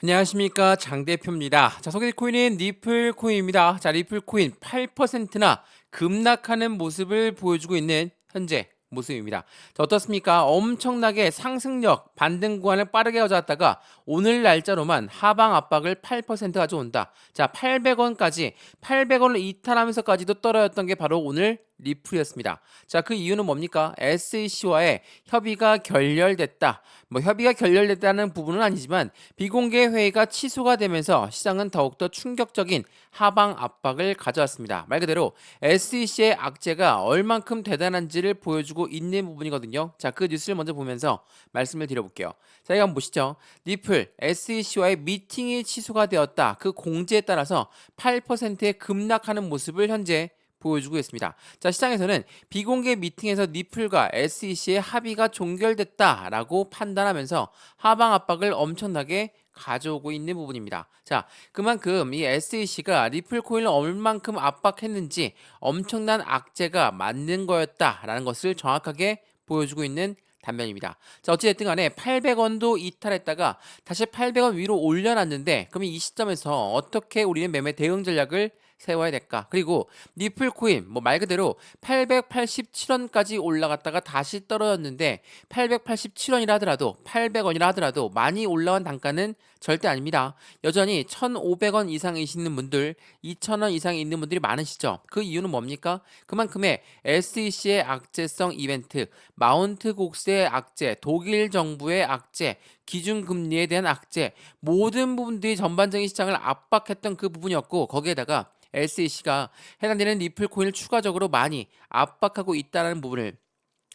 안녕하십니까, 장 대표입니다. 자, 소개될 코인은 리플 코인입니다. 자, 리플 코인 8%나 급락하는 모습을 보여주고 있는 현재 모습입니다. 자, 어떻습니까? 엄청나게 상승력 반등 구간을 빠르게 가져왔다가 오늘 날짜로만 하방 압박을 8% 가져온다. 자, 800원까지 800원을 이탈하면서까지도 떨어졌던 게 바로 오늘 리플이었습니다. 자, 그 이유는 뭡니까? SEC와의 협의가 결렬됐다. 협의가 결렬됐다는 부분은 아니지만 비공개 회의가 취소가 되면서 시장은 더욱더 충격적인 하방 압박을 가져왔습니다. 말 그대로 SEC의 악재가 얼만큼 대단한지를 보여주고 있는 부분이거든요. 자, 그 뉴스를 먼저 보면서 말씀을 드려볼게요. 자, 이거 한번 보시죠. 리플, SEC와의 미팅이 취소가 되었다. 그 공지에 따라서 8%의 급락하는 모습을 현재 보여주고 있습니다. 자, 시장에서는 비공개 미팅에서 리플과 SEC의 합의가 종결됐다라고 판단하면서 하방 압박을 엄청나게 가져오고 있는 부분입니다. 자, 그만큼 이 SEC가 리플 코인을 얼만큼 압박했는지 엄청난 악재가 맞는 거였다라는 것을 정확하게 보여주고 있는 단면입니다. 자, 어찌됐든 간에 800원도 이탈했다가 다시 800원 위로 올려놨는데 그럼 이 시점에서 어떻게 우리는 매매 대응 전략을 세워야 될까? 그리고 리플 코인 말 그대로 887원까지 올라갔다가 다시 떨어졌는데 887원이라 하더라도 800원이라 하더라도 많이 올라온 단가는 절대 아닙니다. 여전히 1,500원 이상이시는 분들, 2,000원 이상에 있는 분들이 많으시죠. 그 이유는 뭡니까? 그만큼의 SEC의 악재성 이벤트, 마운트 곡스의 악재, 독일 정부의 악재, 기준금리에 대한 악재, 모든 부분들이 전반적인 시장을 압박했던 그 부분이었고 거기에다가 SEC가 해당되는 리플 코인을 추가적으로 많이 압박하고 있다는 부분을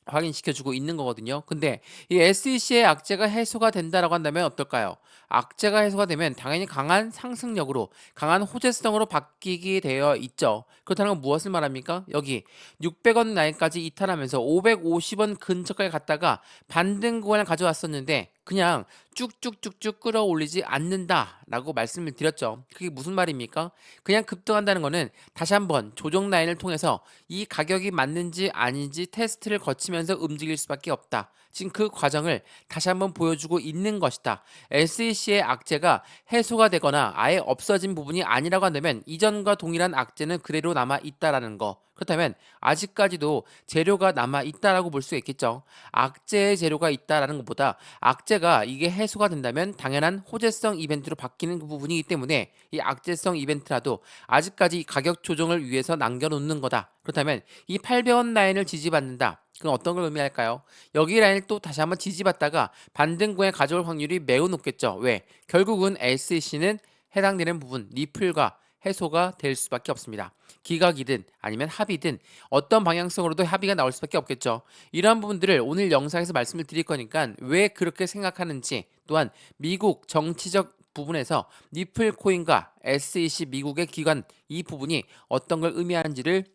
확인시켜주고 있는 거거든요. 근데 이 SEC의 악재가 해소가 된다라고 한다면 어떨까요? 악재가 해소가 되면 당연히 강한 상승력으로, 강한 호재성으로 바뀌게 되어 있죠. 그렇다는 건 무엇을 말합니까? 여기 600원 라인까지 이탈하면서 550원 근처까지 갔다가 반등 구간을 가져왔었는데 그냥 쭉쭉쭉쭉 끌어올리지 않는다라고 말씀을 드렸죠. 그게 무슨 말입니까? 그냥 급등한다는 거는 다시 한번 조정 라인을 통해서 이 가격이 맞는지 아닌지 테스트를 거치면서 움직일 수밖에 없다. 지금 그 과정을 다시 한번 보여주고 있는 것이다. SEC의 악재가 해소가 되거나 아예 없어진 부분이 아니라고 한다면 이전과 동일한 악재는 그대로 남아 있다라는 거. 그렇다면 아직까지도 재료가 남아 있다라고 볼 수 있겠죠. 악재의 재료가 있다라는 것보다 악재가 이게 해소가 된다면 당연한 호재성 이벤트로 바뀌는 그 부분이기 때문에 이 악재성 이벤트라도 아직까지 가격 조정을 위해서 남겨놓는 거다. 그렇다면 이 800원 라인을 지지받는다. 그럼 어떤 걸 의미할까요? 여기 라인을 또 다시 한번 지지받다가 반등구에 가져올 확률이 매우 높겠죠. 왜? 결국은 SEC는 해당되는 부분 리플과 해소가 될 수밖에 없습니다. 기각이든 아니면 합의든 어떤 방향성으로도 합의가 나올 수밖에 없겠죠. 이러한 부분들을 오늘 영상에서 말씀을 드릴 거니까 왜 그렇게 생각하는지 또한 미국 정치적 부분에서 리플 코인과 SEC 미국의 기관 이 부분이 어떤 걸 의미하는지를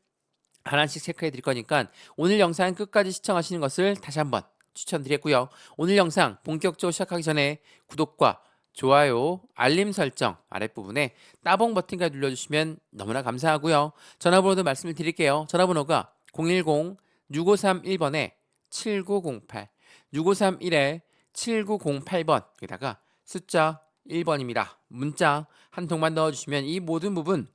하나씩 체크해 드릴 거니까 오늘 영상 끝까지 시청하시는 것을 다시 한번 추천드리고요. 오늘 영상 본격적으로 시작하기 전에 구독과 좋아요, 알림 설정 아랫부분에 따봉 버튼까지 눌러주시면 너무나 감사하고요. 전화번호도 말씀을 드릴게요. 전화번호가 010-6531번에 7908, 6531에 7908번, 여기다가 숫자 1번입니다. 문자 한 통만 넣어주시면 이 모든 부분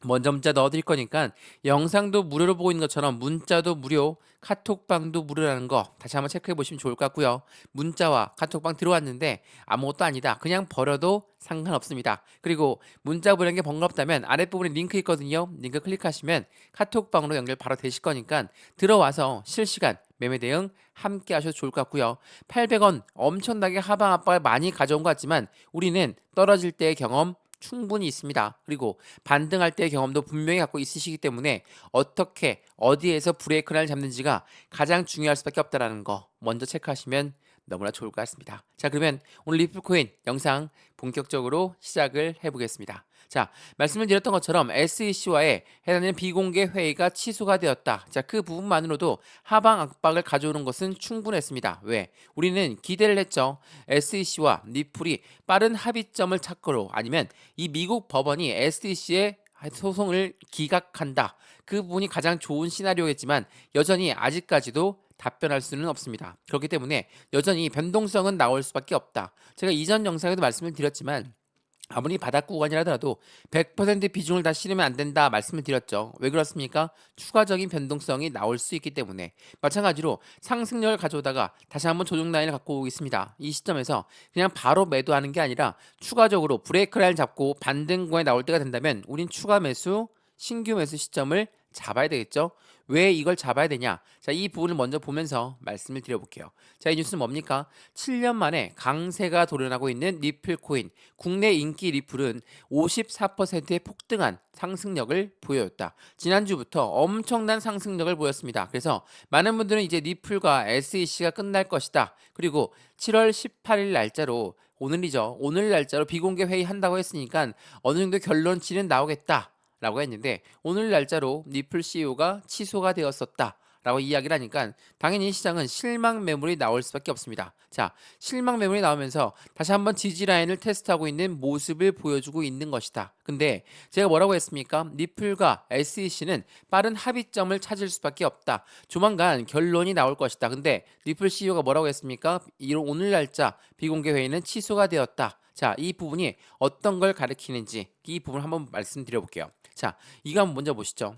먼저 문자 넣어드릴 거니까 영상도 무료로 보고 있는 것처럼 문자도 무료, 카톡방도 무료라는 거 다시 한번 체크해 보시면 좋을 것 같고요. 문자와 카톡방 들어왔는데 아무것도 아니다. 그냥 버려도 상관없습니다. 그리고 문자 보내는 게 번거롭다면 아랫부분에 링크 있거든요. 링크 클릭하시면 카톡방으로 연결 바로 되실 거니까 들어와서 실시간 매매 대응 함께 하셔도 좋을 것 같고요. 800원 엄청나게 하방 압박을 많이 가져온 것 같지만 우리는 떨어질 때의 경험 충분히 있습니다. 그리고 반등할 때의 경험도 분명히 갖고 있으시기 때문에 어떻게 어디에서 브레이크를 잡는지가 가장 중요할 수밖에 없다는 거 먼저 체크하시면 너무나 좋을 것 같습니다. 자, 그러면 오늘 리플코인 영상 본격적으로 시작을 해보겠습니다. 자, 말씀을 드렸던 것처럼 SEC와의 해당되는 비공개 회의가 취소가 되었다. 자, 그 부분만으로도 하방 압박을 가져오는 것은 충분했습니다. 왜? 우리는 기대를 했죠. SEC와 리플이 빠른 합의점을 찾고로 아니면 이 미국 법원이 SEC의 소송을 기각한다. 그 부분이 가장 좋은 시나리오겠지만 여전히 아직까지도 답변할 수는 없습니다. 그렇기 때문에 여전히 변동성은 나올 수밖에 없다. 제가 이전 영상에도 말씀을 드렸지만 아무리 바닥 구간이라더라도 100% 비중을 다 실으면 안 된다 말씀을 드렸죠. 왜 그렇습니까? 추가적인 변동성이 나올 수 있기 때문에. 마찬가지로 상승력을 가져오다가 다시 한번 조정 라인을 갖고 오겠습니다. 이 시점에서 그냥 바로 매도하는 게 아니라 추가적으로 브레이크 라인 잡고 반등 구간에 나올 때가 된다면 우린 추가 매수, 신규 매수 시점을 잡아야 되겠죠. 왜 이걸 잡아야 되냐? 자, 이 부분을 먼저 보면서 말씀을 드려볼게요. 자, 이 뉴스는 뭡니까? 7년 만에 강세가 도련하고 있는 리플 코인. 국내 인기 리플은 54%의 폭등한 상승력을 보여줬다. 지난주부터 엄청난 상승력을 보였습니다. 그래서 많은 분들은 이제 리플과 SEC가 끝날 것이다. 그리고 7월 18일 날짜로 오늘이죠. 오늘 날짜로 비공개 회의 한다고 했으니까 어느 정도 결론치는 나오겠다. 라고 했는데 오늘 날짜로 리플 CEO가 취소가 되었었다 라고 이야기를 하니까 당연히 시장은 실망 매물이 나올 수밖에 없습니다. 자, 실망 매물이 나오면서 다시 한번 지지 라인을 테스트하고 있는 모습을 보여주고 있는 것이다. 근데 제가 뭐라고 했습니까? 리플과 SEC는 빠른 합의점을 찾을 수밖에 없다. 조만간 결론이 나올 것이다. 근데 리플 CEO가 뭐라고 했습니까? 오늘 날짜 비공개 회의는 취소가 되었다. 자, 이 부분이 어떤 걸 가리키는지 이 부분을 한번 말씀드려 볼게요. 자, 이거 한번 먼저 보시죠.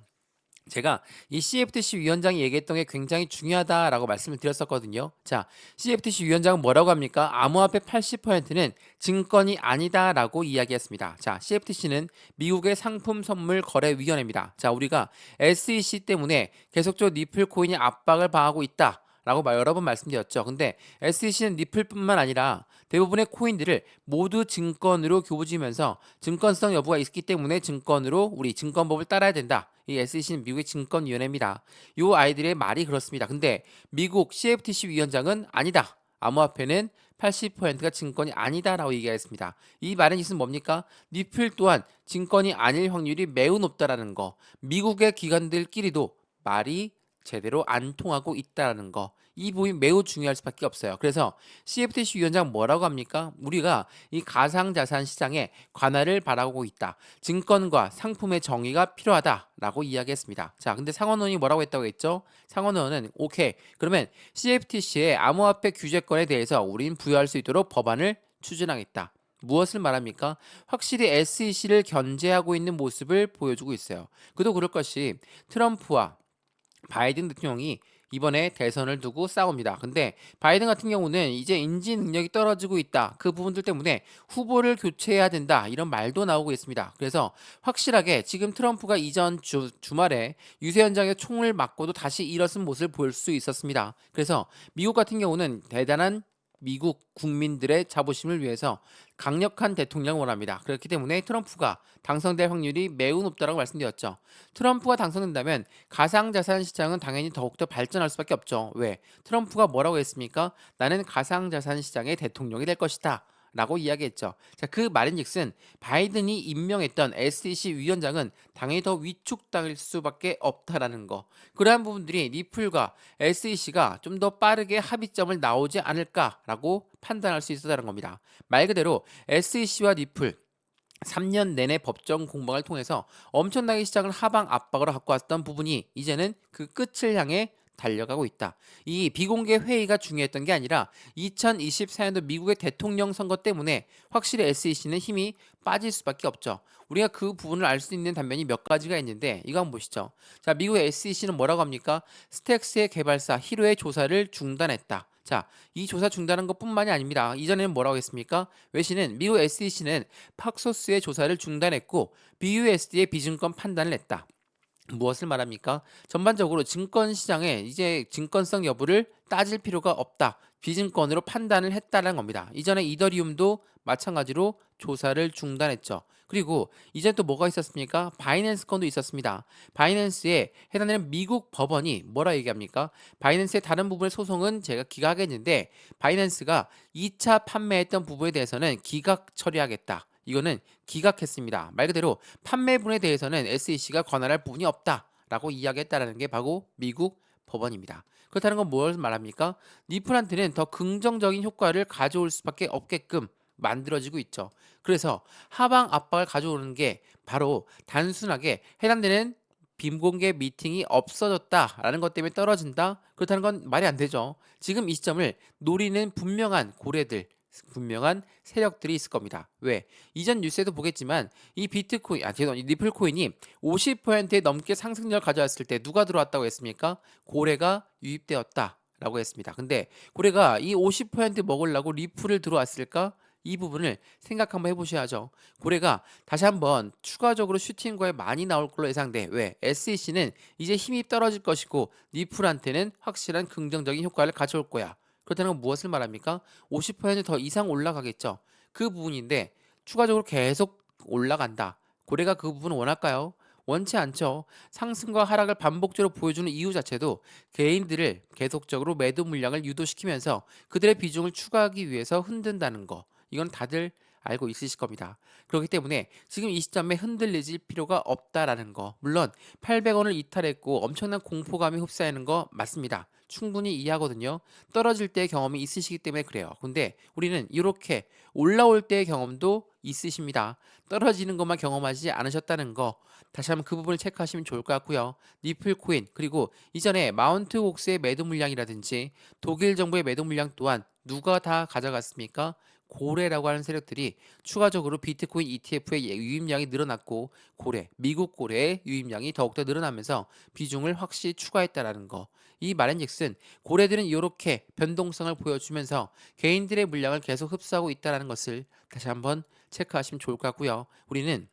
제가 이 CFTC 위원장이 얘기했던 게 굉장히 중요하다라고 말씀을 드렸었거든요. 자, CFTC 위원장은 뭐라고 합니까? 암호화폐 80%는 증권이 아니다라고 이야기했습니다. 자, CFTC는 미국의 상품 선물 거래 위원회입니다. 자, 우리가 SEC 때문에 계속적으로 리플 코인이 압박을 당하고 있다. 라고 여러 번 말씀드렸죠. 근데 SEC는 리플뿐만 아니라 대부분의 코인들을 모두 증권으로 교부지면서 증권성 여부가 있기 때문에 증권으로 우리 증권법을 따라야 된다. 이 SEC는 미국의 증권위원회입니다. 이 아이들의 말이 그렇습니다. 근데 미국 CFTC 위원장은 아니다. 암호화폐는 80%가 증권이 아니다라고 얘기했습니다. 이 말의 뜻은 뭡니까? 리플 또한 증권이 아닐 확률이 매우 높다라는 거. 미국의 기관들끼리도 말이 제대로 안 통하고 있다는 거. 이 부분이 매우 중요할 수밖에 없어요. 그래서 CFTC 위원장 뭐라고 합니까? 우리가 이 가상자산 시장에 관할을 바라고 있다. 증권과 상품의 정의가 필요하다라고 이야기했습니다. 자, 근데 상원의원이 뭐라고 했다고 했죠? 상원의원은 오케이. 그러면 CFTC의 암호화폐 규제권에 대해서 우린 부여할 수 있도록 법안을 추진하겠다. 무엇을 말합니까? 확실히 SEC를 견제하고 있는 모습을 보여주고 있어요. 그도 그럴 것이 트럼프와 바이든 대통령이 이번에 대선을 두고 싸웁니다. 근데 바이든 같은 경우는 이제 인지 능력이 떨어지고 있다. 그 부분들 때문에 후보를 교체해야 된다. 이런 말도 나오고 있습니다. 그래서 확실하게 지금 트럼프가 이전 주말에 유세 현장에 총을 맞고도 다시 일어선 모습을 볼 수 있었습니다. 그래서 미국 같은 경우는 대단한 미국 국민들의 자부심을 위해서 강력한 대통령을 원합니다. 그렇기 때문에 트럼프가 당선될 확률이 매우 높다고 말씀드렸죠. 트럼프가 당선된다면 가상자산 시장은 당연히 더욱더 발전할 수밖에 없죠. 왜? 트럼프가 뭐라고 했습니까? 나는 가상자산 시장의 대통령이 될 것이다. 라고 이야기했죠. 자, 그 말인즉슨 바이든이 임명했던 SEC 위원장은 당연히 더 위축당할 수밖에 없다라는 거. 그러한 부분들이 리플과 SEC가 좀 더 빠르게 합의점을 나오지 않을까라고 판단할 수 있었다는 겁니다. 말 그대로 SEC와 리플 3년 내내 법정 공방을 통해서 엄청나게 시장을 하방 압박으로 갖고 왔던 부분이 이제는 그 끝을 향해 달려가고 있다. 이 비공개 회의가 중요했던 게 아니라 2024년도 미국의 대통령 선거 때문에 확실히 SEC는 힘이 빠질 수밖에 없죠. 우리가 그 부분을 알 수 있는 단면이 몇 가지가 있는데 이거 한번 보시죠. 자, 미국의 SEC는 뭐라고 합니까? 스택스의 개발사 히로의 조사를 중단했다. 자, 이 조사 중단한 것뿐만이 아닙니다. 이전에는 뭐라고 했습니까? 외신은 미국 SEC는 팍소스의 조사를 중단했고 BUSD의 비증권 판단을 했다. 무엇을 말합니까? 전반적으로 증권 시장에 이제 증권성 여부를 따질 필요가 없다. 비증권으로 판단을 했다는 겁니다. 이전에 이더리움도 마찬가지로 조사를 중단했죠. 그리고 이제 또 뭐가 있었습니까? 바이낸스 건도 있었습니다. 바이낸스에 해당되는 미국 법원이 뭐라 얘기합니까? 바이낸스의 다른 부분의 소송은 제가 기각했는데 바이낸스가 2차 판매했던 부분에 대해서는 기각 처리하겠다. 이거는 기각했습니다. 말 그대로 판매분에 대해서는 SEC가 관할할 부분이 없다라고 이야기했다라는 게 바로 미국 법원입니다. 그렇다는 건 무엇을 말합니까? 리플한테는 더 긍정적인 효과를 가져올 수밖에 없게끔 만들어지고 있죠. 그래서 하방 압박을 가져오는 게 바로 단순하게 해당되는 비공개 미팅이 없어졌다라는 것 때문에 떨어진다? 그렇다는 건 말이 안 되죠. 지금 이 시점을 노리는 분명한 고래들, 분명한 세력들이 있을 겁니다. 왜? 이전 뉴스에도 보겠지만 이 비트코인, 이 리플 코인이 50%에 넘게 상승력을 가져왔을 때 누가 들어왔다고 했습니까? 고래가 유입되었다라고 했습니다. 근데 고래가 이 50% 먹으려고 리플을 들어왔을까? 이 부분을 생각 한번 해보셔야죠. 고래가 다시 한번 추가적으로 슈팅거에 많이 나올 걸로 예상돼. 왜? SEC는 이제 힘이 떨어질 것이고 리플한테는 확실한 긍정적인 효과를 가져올 거야. 그렇다는 건 무엇을 말합니까? 50%더 이상 올라가겠죠. 그 부분인데 추가적으로 계속 올라간다. 고래가 그 부분을 원할까요? 원치 않죠. 상승과 하락을 반복적으로 보여주는 이유 자체도 개인들을 계속적으로 매도 물량을 유도시키면서 그들의 비중을 추가하기 위해서 흔든다는 거. 이건 다들 알고 있으실 겁니다. 그렇기 때문에 지금 이 시점에 흔들리질 필요가 없다라는 거. 물론 800원을 이탈했고 엄청난 공포감이 흡사하는 거 맞습니다. 충분히 이해하거든요. 떨어질 때의 경험이 있으시기 때문에 그래요. 근데 우리는 이렇게 올라올 때의 경험도 있으십니다. 떨어지는 것만 경험하지 않으셨다는 거. 다시 한번 그 부분을 체크하시면 좋을 것 같고요. 니플 코인 그리고 이전에 마운트 옥스의 매도 물량이라든지 독일 정부의 매도 물량 또한 누가 다 가져갔습니까? 고래라고 하는 세력들이 추가적으로 비트코인 ETF의 유입량이 늘어났고 고래, 미국 고래의 유입량이 더욱더 늘어나면서 비중을 확실히 추가했다라는 거. 이 말인즉슨 고래들은 이렇게 변동성을 보여주면서 개인들의 물량을 계속 흡수하고 있다는 것을 다시 한번 체크하시면 좋을 것 같고요. 우리는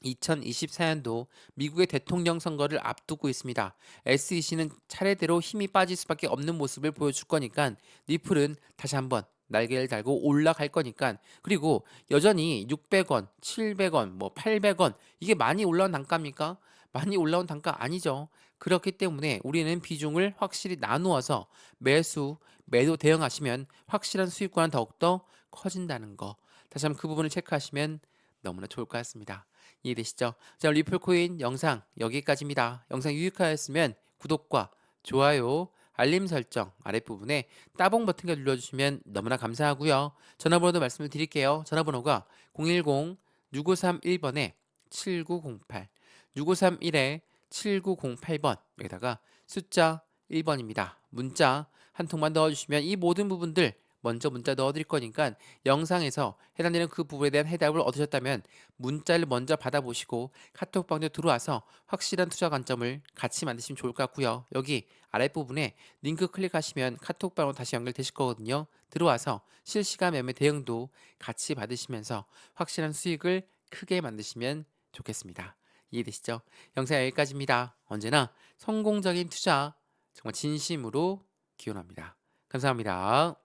2024년도 미국의 대통령 선거를 앞두고 있습니다. SEC는 차례대로 힘이 빠질 수밖에 없는 모습을 보여줄 거니까 리플은 다시 한번 날개를 달고 올라갈 거니까 그리고 여전히 600원, 700원, 뭐 800원 이게 많이 올라온 단가입니까? 많이 올라온 단가 아니죠. 그렇기 때문에 우리는 비중을 확실히 나누어서 매수, 매도 대응하시면 확실한 수익권은 더욱더 커진다는 거. 다시 한번 그 부분을 체크하시면 너무나 좋을 것 같습니다. 이해되시죠? 자, 리플코인 영상 여기까지입니다. 영상 유익하였으면 구독과 좋아요, 알림 설정 아랫부분에 따봉 버튼을 눌러주시면 너무나 감사하고요. 전화번호도 말씀을 드릴게요. 전화번호가 010-6531번에 7908, 6531에 7908번 여기다가 숫자 1번입니다. 문자 한 통만 넣어주시면 이 모든 부분들 먼저 문자 넣어드릴 거니까 영상에서 해당되는 그 부분에 대한 해답을 얻으셨다면 문자를 먼저 받아보시고 카톡방에 들어와서 확실한 투자 관점을 같이 만드시면 좋을 것 같고요. 여기 아랫부분에 링크 클릭하시면 카톡방으로 다시 연결되실 거거든요. 들어와서 실시간 매매 대응도 같이 받으시면서 확실한 수익을 크게 만드시면 좋겠습니다. 이해되시죠? 영상 여기까지입니다. 언제나 성공적인 투자 정말 진심으로 기원합니다. 감사합니다.